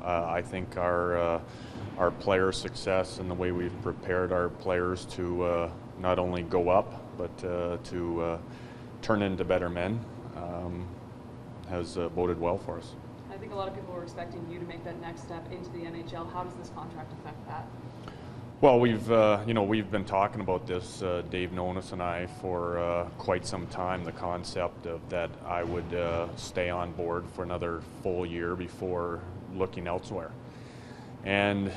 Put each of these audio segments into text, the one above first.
I think our player success and the way we've prepared our players to not only go up but to turn into better men has boded well for us. I think a lot of people were expecting you to make that next step into the NHL. How does this contract affect that? Well, we've been talking about this, Dave Nonis and I, for quite some time. The concept of that I would stay on board for another full year before looking elsewhere. And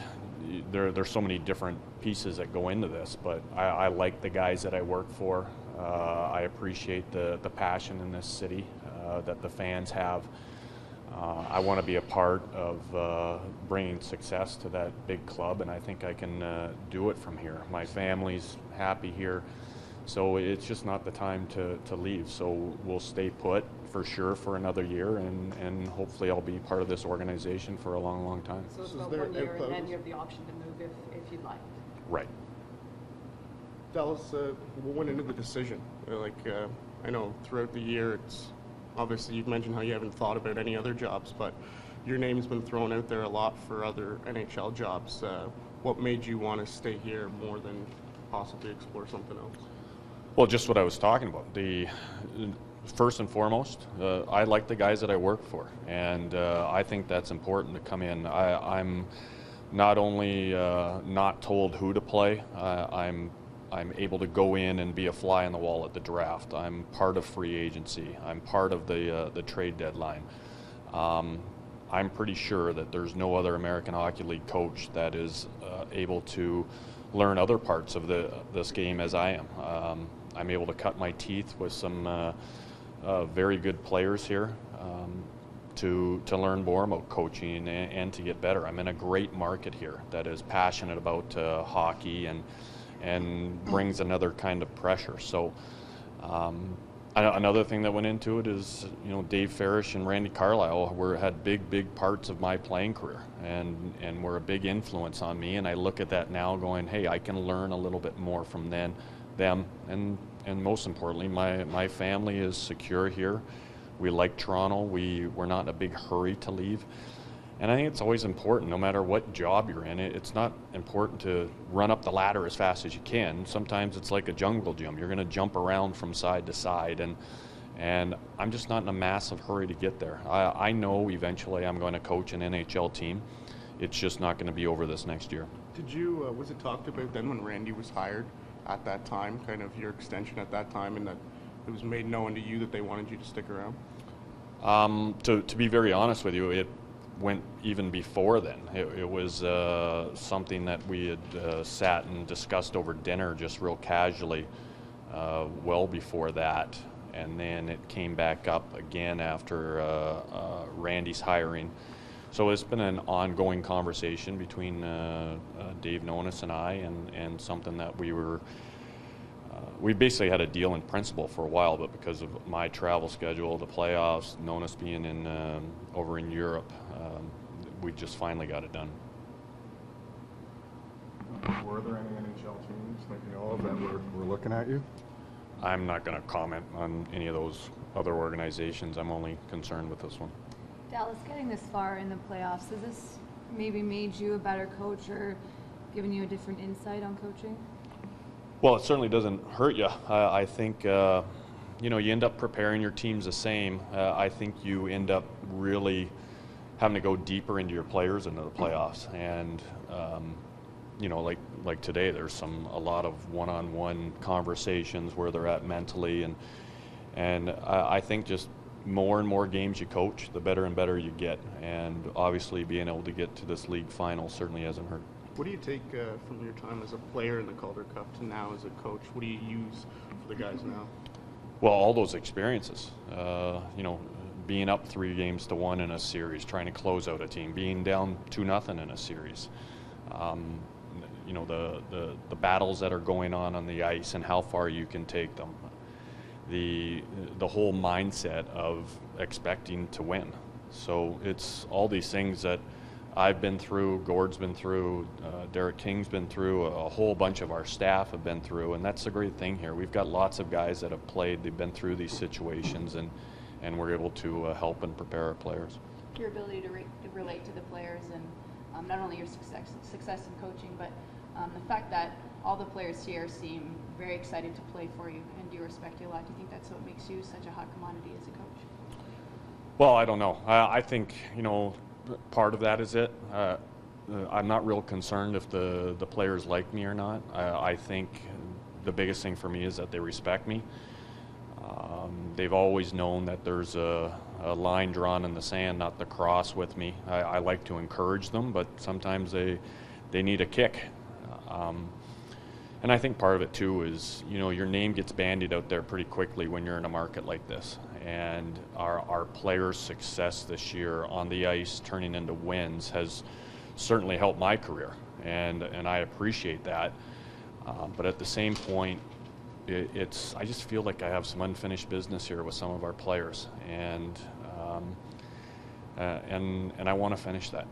there's so many different pieces that go into this, but I like the guys that I work for. I appreciate the passion in this city that the fans have. I want to be a part of bringing success to that big club, and I think I can do it from here. My family's happy here, so it's just not the time to leave. So we'll stay put for sure for another year, and hopefully I'll be part of this organization for a long, long time. So it's about 1 year, and then you have the option to move if you'd like. Right. Dallas, what went into the decision? I know throughout the year it's obviously you've mentioned how you haven't thought about any other jobs, but your name's been thrown out there a lot for other NHL jobs. What made you want to stay here more than possibly explore something else? Well, just what I was talking about. First and foremost, I like the guys that I work for, and I think that's important to come in. I'm not only not told who to play, I'm able to go in and be a fly on the wall at the draft. I'm part of free agency. I'm part of the trade deadline. I'm pretty sure that there's no other American Hockey League coach that is able to learn other parts of this game as I am. I'm able to cut my teeth with some very good players here to learn more about coaching and to get better. I'm in a great market here that is passionate about hockey and brings another kind of pressure. So another thing that went into it is, Dave Farish and Randy Carlyle had big parts of my playing career and were a big influence on me. And I look at that now going, hey, I can learn a little bit more from them. And most importantly, my family is secure here. We like Toronto. We're not in a big hurry to leave. And I think it's always important, no matter what job you're in, it's not important to run up the ladder as fast as you can. Sometimes it's like a jungle gym. You're going to jump around from side to side, and I'm just not in a massive hurry to get there. I know eventually I'm going to coach an NHL team. It's just not going to be over this next year. Did you, was it talked about then when Randy was hired at that time, kind of your extension at that time, and that it was made known to you that they wanted you to stick around? To be very honest with you, it went even before then. It was something that we had sat and discussed over dinner just real casually well before that, and then it came back up again after Randy's hiring. So it's been an ongoing conversation between Dave Nonis and I, and something that we basically had a deal in principle for a while, but because of my travel schedule, the playoffs, Nonis being over in Europe, we just finally got it done. Were there any NHL teams that you know of that were looking at you? I'm not going to comment on any of those other organizations. I'm only concerned with this one. Dallas, getting this far in the playoffs, has this maybe made you a better coach or given you a different insight on coaching? Well, it certainly doesn't hurt you. I think, you end up preparing your teams the same. I think you end up really having to go deeper into your players into the playoffs. And, like today, there's a lot of one-on-one conversations where they're at mentally. And I think just more and more games you coach, the better and better you get. And obviously being able to get to this league final certainly hasn't hurt. What do you take from your time as a player in the Calder Cup to now as a coach? What do you use for the guys now? Well, all those experiences, being up 3-1 in a series, trying to close out a team, being down 2-0 in a series, the battles that are going on the ice and how far you can take them, the whole mindset of expecting to win. So it's all these things that I've been through, Gord's been through, Derek King's been through, a whole bunch of our staff have been through, and that's the great thing here. We've got lots of guys that have played, they've been through these situations, and we're able to help and prepare our players. your ability to relate to the players and not only your success in coaching, but the fact that all the players here seem very excited to play for you and do respect you a lot. Do you think that's what makes you such a hot commodity as a coach? Well, I don't know. I think, part of that is it. I'm not real concerned if the players like me or not. I think the biggest thing for me is that they respect me. They've always known that there's a line drawn in the sand, not the cross with me. I like to encourage them, but sometimes they need a kick. And I think part of it too is, your name gets bandied out there pretty quickly when you're in a market like this. And our players' success this year on the ice turning into wins has certainly helped my career, and I appreciate that. But at the same point, I just feel like I have some unfinished business here with some of our players, and I want to finish that.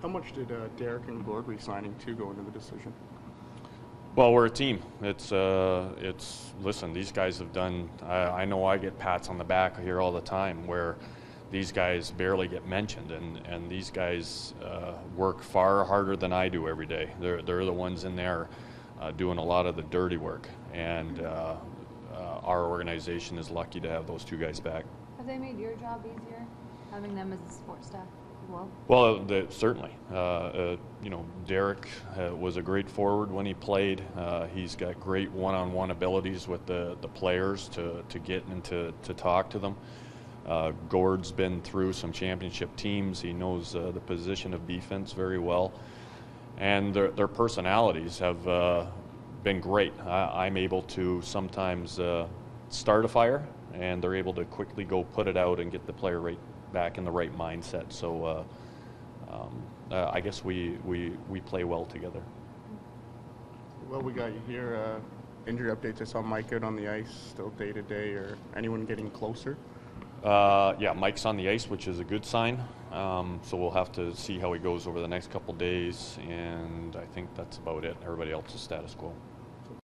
How much did Derek and Gord re-signing too go into the decision? Well, we're a team. Listen, these guys have done, I know I get pats on the back here all the time where these guys barely get mentioned, and these guys work far harder than I do every day. They're the ones in there doing a lot of the dirty work, and our organization is lucky to have those two guys back. Have they made your job easier, having them as the support staff as well? Well, certainly. Derek was a great forward when he played. He's got great one-on-one abilities with the players to get and to talk to them. Gord's been through some championship teams. He knows the position of defense very well. And their personalities have been great. I'm able to sometimes start a fire, and they're able to quickly go put it out and get the player right back in the right mindset. So I guess we play well together. Well, we got you here. Injury updates. I saw Mike out on the ice, still day to day, or anyone getting closer? Yeah, Mike's on the ice, which is a good sign. So we'll have to see how he goes over the next couple days, and I think that's about it. Everybody else is status quo.